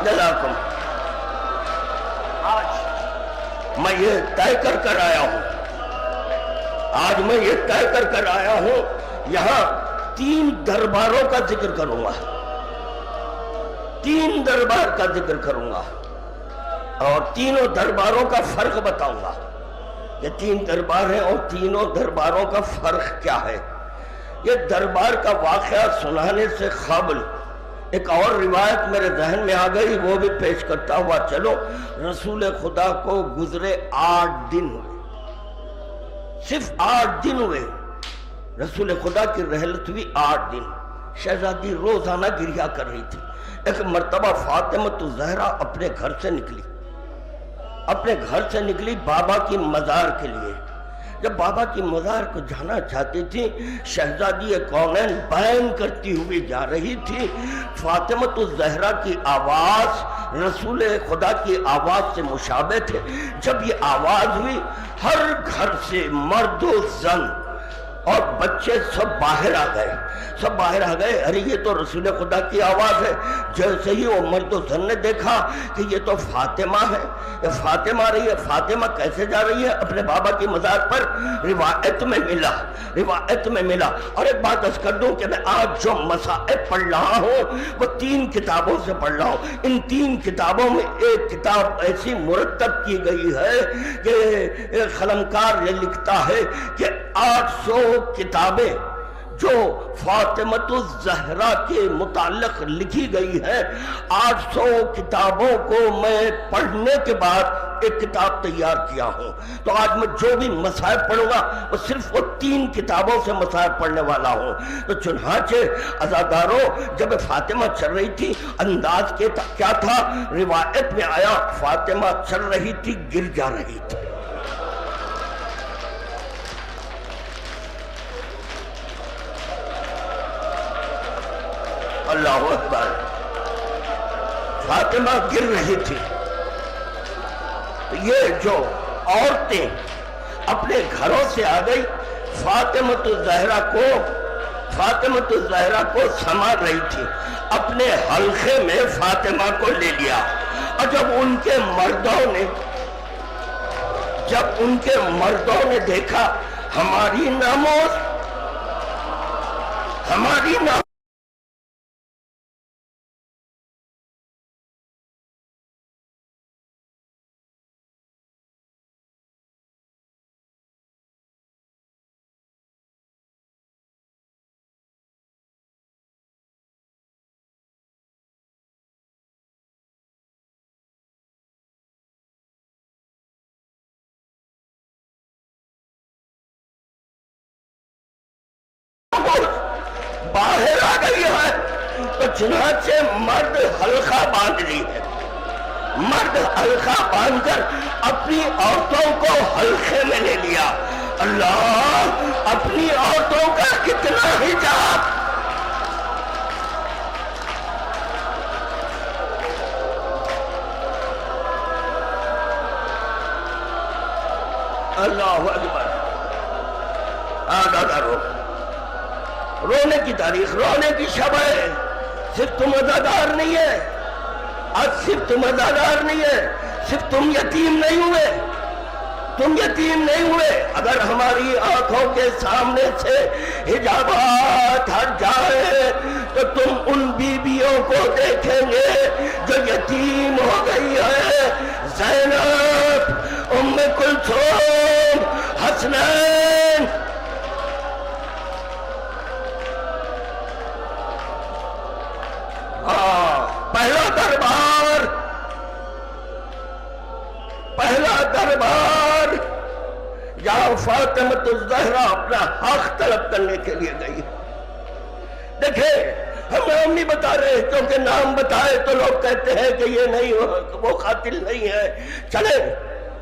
جزاکم۔ آج میں یہ طے کر آیا ہوں، آج میں یہ طے کر آیا ہوں، یہاں 3 درباروں کا ذکر کروں گا، 3 دربار کا ذکر کروں گا اور تینوں درباروں کا فرق بتاؤں گا۔ یہ 3 دربار ہیں اور تینوں درباروں کا فرق کیا ہے۔ یہ دربار کا واقعہ سنانے سے قبل ایک اور روایت میرے ذہن میں آ گئی، وہ بھی پیش کرتا ہوا چلو۔ رسول خدا کو گزرے 8 دن ہوئے، صرف 8 دن ہوئے، رسول خدا کی رحلت ہوئی 8 دن۔ شہزادی روزانہ گریہ کر رہی تھی۔ ایک مرتبہ فاطمہ الزہرا اپنے گھر سے نکلی بابا کی مزار کے لیے۔ جب بابا کی مزار کو جانا چاہتی تھی، شہزادی کونین بیان کرتی ہوئی جا رہی تھی۔ فاطمہ الزہرا کی آواز رسول خدا کی آواز سے مشابہ تھے۔ جب یہ آواز ہوئی، ہر گھر سے مرد و زن اور بچے سب باہر آ گئے، ارے یہ تو رسول خدا کی آواز ہے۔ جیسے ہی وہ مرد و زن نے دیکھا کہ یہ تو فاطمہ ہے، یہ فاطمہ آ رہی ہے، فاطمہ کیسے جا رہی ہے اپنے بابا کی مزار پر؟ روایت میں ملا۔ اور ایک بات عرض کر دوں کہ میں آج جو مصائب پڑھ رہا ہوں وہ 3 کتابوں سے پڑھ رہا ہوں۔ ان 3 کتابوں میں ایک کتاب ایسی مرتب کی گئی ہے کہ قلمکار یہ لکھتا ہے کہ 800 کتابیں جو فاطمہ الزہرا کے متعلق لکھی گئی ہیں، 800 کتابوں کو میں پڑھنے کے بعد ایک کتاب تیار کیا ہوں۔ تو آج میں جو بھی مصائب پڑھوں گا وہ صرف وہ 3 کتابوں سے مصائب پڑھنے والا ہوں۔ تو چنانچہ عزاداروں، جب فاطمہ چل رہی تھی، انداز کیا تھا؟ روایت میں آیا فاطمہ چل رہی تھی، گر جا رہی تھی۔ اللہ اکبر، فاطمہ گر رہی تھی۔ تو یہ جو عورتیں اپنے گھروں سے آ گئی، فاطمہ الزہرا کو سنبھال رہی تھی، اپنے حلقے میں فاطمہ کو لے لیا۔ اور جب ان کے مردوں نے دیکھا ہماری ناموس باہر آ گئی ہے، تو چنانچہ مرد حلقہ باندھ لی ہے۔ مرد حلقہ باندھ کر اپنی عورتوں کو حلقے میں لے لیا۔ اللہ، اپنی عورتوں کا کتنا حجاب! اللہ اکبر۔ آگاہ رو، رونے کی تاریخ، رونے کی شب ہے۔ صرف تم عزادار نہیں ہے، آج صرف تم عزادار نہیں ہے، صرف تم یتیم نہیں ہوئے، اگر ہماری آنکھوں کے سامنے سے حجابات ہٹ جائے تو تم ان بیویوں کو دیکھیں گے جو یتیم ہو گئی ہے۔ زینب، ام کلثوم، حسنین۔ پہلا دربار جہاں فاطمہ الزہرا اپنا حق طلب کرنے کے لیے گئی۔ دیکھیں، ہم نام نہیں بتا رہے، کیونکہ نام بتائے تو لوگ کہتے ہیں کہ یہ نہیں، وہ قاتل نہیں ہے۔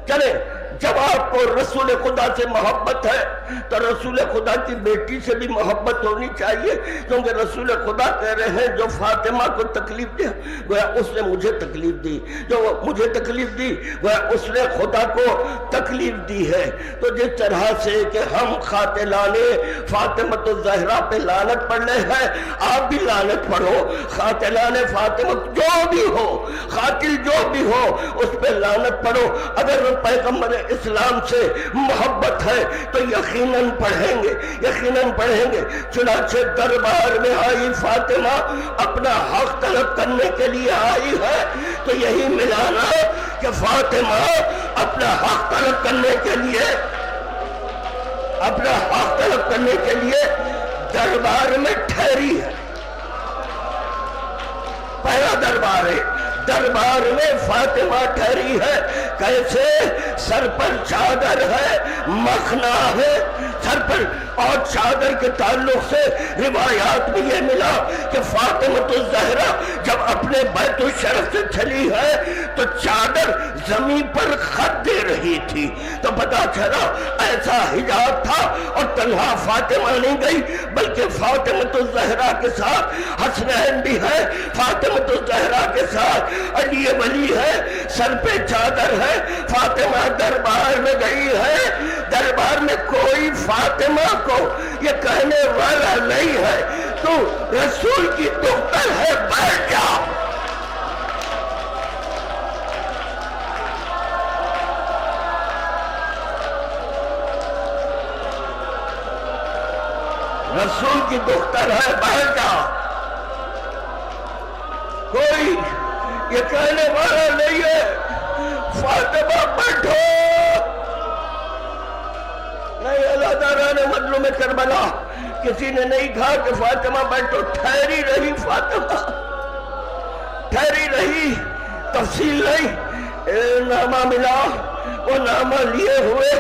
چلیں جب آپ کو رسول خدا سے محبت ہے تو رسول خدا کی بیٹی سے بھی محبت ہونی چاہیے، کیونکہ رسول خدا کہہ رہے ہیں جو فاطمہ کو تکلیف دیا گویا اس نے مجھے تکلیف دی، جو مجھے تکلیف دی گویا اس نے خدا کو تکلیف دی ہے۔ تو جس طرح سے کہ ہم قاتلان فاطمہ الزہرا پہ لعنت پڑھ رہے ہیں، آپ بھی لعنت پڑھو، قاتلان فاطمہ جو بھی ہو، قاتل جو بھی ہو اس پہ لعنت پڑھو۔ اگر پیغمبر اسلام سے محبت ہے تو یقیناً پڑھیں گے، یقیناً پڑھیں گے۔ چنانچہ دربار میں آئی فاطمہ، اپنا حق طلب کرنے کے لیے آئی ہے، تو یہی ملانا کہ فاطمہ اپنا حق طلب کرنے کے لیے، اپنا حق طلب کرنے کے لیے دربار میں ٹھہری ہے۔ پہلا دربار ہے، دربار میں فاطمہ ٹھہری ہے۔ کیسے؟ سر پر چادر ہے، مخنا ہے سر پر، اور چادر کے تعلق سے روایات میں یہ ملا کہ فاطمہ الزہرا جب اپنے بیت الشرف سے چلی ہے تو چادر زمین پر خط دے رہی تھی، تو پتا چلا ایسا حجاب تھا۔ اور تنہا فاطمہ نہیں گئی بلکہ فاطمہ الزہرا کے ساتھ حسنین بھی ہے، فاطمہ الزہرا کے ساتھ علی ولی ہے، سر پہ چادر ہے، فاطمہ دربار میں گئی ہے۔ دربار میں کوئی فاطمہ کو یہ کہنے والا نہیں ہے تو رسول کی دختر ہے، بیٹھ جا۔ رسول کی دختر ہے، بیٹھ جا۔ کوئی یہ کہنے والا نہیں ہے فاطمہ بیٹھو۔ نہیں، اللہ تعالیٰ نے مظلوم کربلا کسی نے نہیں کہا کہ فاطمہ بیٹھو، ٹھہری رہی، فاطمہ ٹھہری رہی۔ تفصیل نہیں، نامہ ملا، وہ نامہ لیے ہوئے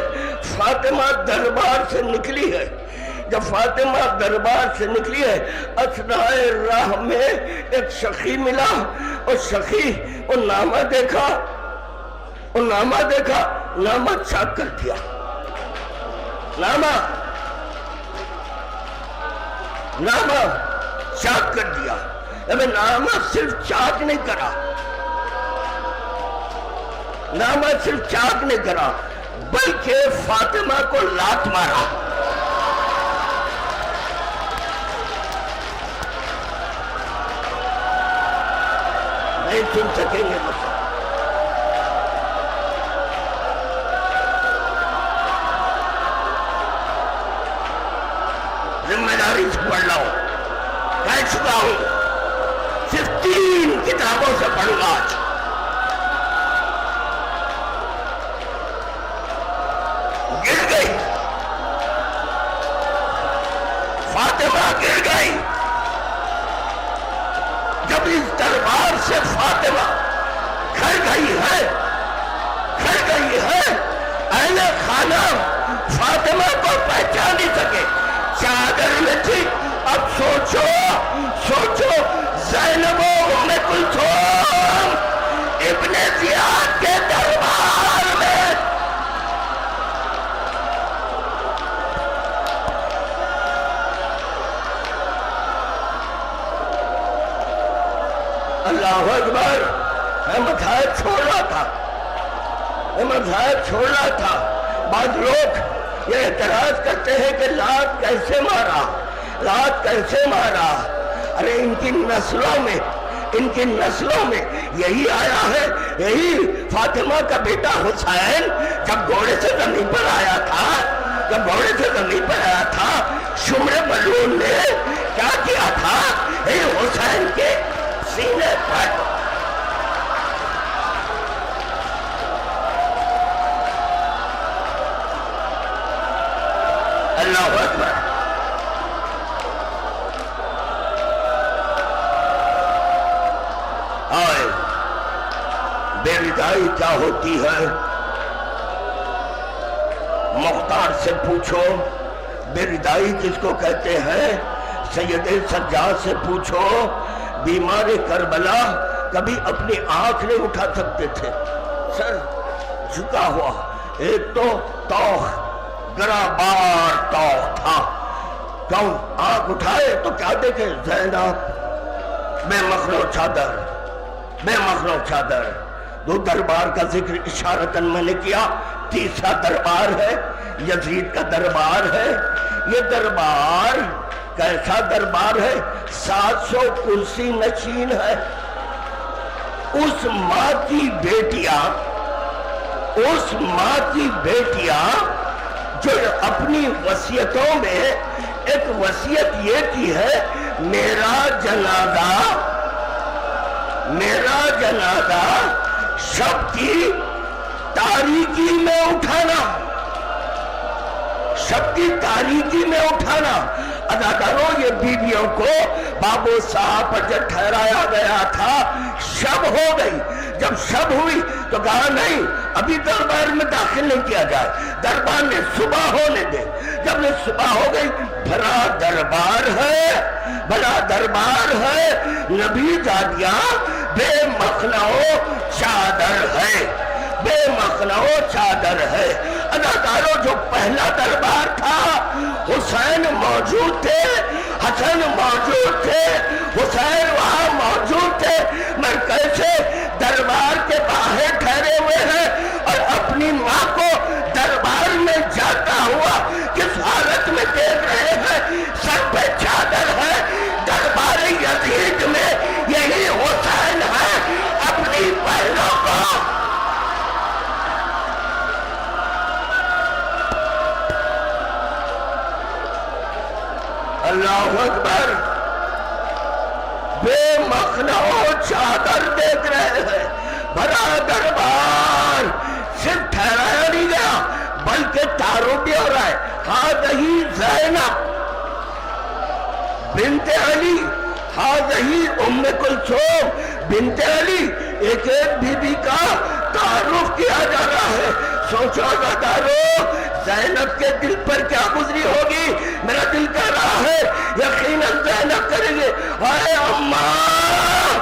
فاطمہ دربار سے نکلی ہے۔ جب فاطمہ دربار سے نکلی ہے، اثناء راہ میں ایک شخی ملا، اور شخی وہ نامہ دیکھا، وہ نامہ دیکھا، نامہ چاک کر دیا۔ نامہ چاک کر دیا۔ نامہ صرف چاک نہیں کرا، نامہ صرف چاک نہیں کرا بلکہ فاطمہ کو لات مارا۔ نہیں سن سکیں گے مسئلہ۔ ذمہ داری سے پڑھ رہا ہوں، کہہ چکا ہوں، صرف 3 کتابوں سے پڑھوں گا آج۔ گر گئی فاطمہ، گر گئی۔ جب اس دربار سے فاطمہ گھر گئی ہے، اہل خانہ فاطمہ کو پہچان نہیں سکے، چادر میں تھی۔ اب سوچو زینب و ام کلثوم ابن زیاد کے دربار میں اللہ اکبر۔ میں مذاہب چھوڑ رہا تھا، بعض لوگ یہ اعتراض کرتے ہیں کہ لات کیسے مارا؟ ارے ان کی نسلوں میں یہی آیا ہے۔ یہی فاطمہ کا بیٹا حسین جب گھوڑے سے زمین پر آیا تھا، شمر ملعون نے کیا کیا تھا؟ حسین کے سینے پر اللہ اکبر۔ آئے بے ردائی کیا ہوتی ہے؟ مختار سے پوچھو بے ردائی کس کو کہتے ہیں؟ سید سجاد سے پوچھو۔ بیمار کربلا کبھی اپنی آنکھ نہیں اٹھا سکتے تھے، سر جھکا ہوا، ایک تو توخ گرابار توخ تھا، کون آنکھ اٹھائے تو کیا دیکھے؟ زینب بے مخنو چادر، بے مخنو چادر۔ دو دربار کا ذکر اشارتاً میں نے کیا، تیسرا دربار ہے یزید کا دربار ہے۔ یہ دربار کیسا دربار ہے؟ 700 کرسی نشین ہے۔ اس ماں کی بیٹیاں جو اپنی وصیتوں میں ایک وصیت یہ کی ہے، میرا جنازہ شب کی تاریکی میں اٹھانا، شب کی تاریکی میں اٹھانا۔ اداکاروں، یہ بیویوں کو بابو صاحب پر جب ٹھہرایا گیا تھا، شب ہو گئی۔ جب شب ہوئی تو کہا نہیں، ابھی دربار میں داخل نہیں کیا جائے، دربار نے صبح ہونے دے۔ جب نے صبح ہو گئی، بھلا دربار ہے، نبی جادیاں بے مخنعو چادر ہے۔ اداکاروں، جو پہلا دربار تھا، حسین موجود تھے، حسن موجود تھے، حسین وہاں موجود تھے، میں کیسے دربار کے باہر ٹھہرے ہوئے ہیں اور اپنی ماں کو دربار میں جاتا ہوا کس حالت میں دیکھ رہے ہیں؟ سر پہ چادر ہے۔ دربار یزید میں یہی حسین ہے، اپنی بہنوں کو اللہ اکبر، بے مخنعو چادر دیکھ رہے ہیں۔ بھرا دربار صرف ٹھہرایا نہیں گیا بلکہ تعارف بھی ہو رہا ہے۔ ہذہی زینب بنت علی، ہذہی ام کلثوم بنت علی، ایک ایک بی بی کا تعارف کیا جا رہا ہے۔ سوچو اداکاروں، زینب کے دل پر کیا گزری ہوگی؟ میرا دل کہہ رہا ہے یقیناً زینب کریں گے، اے اماں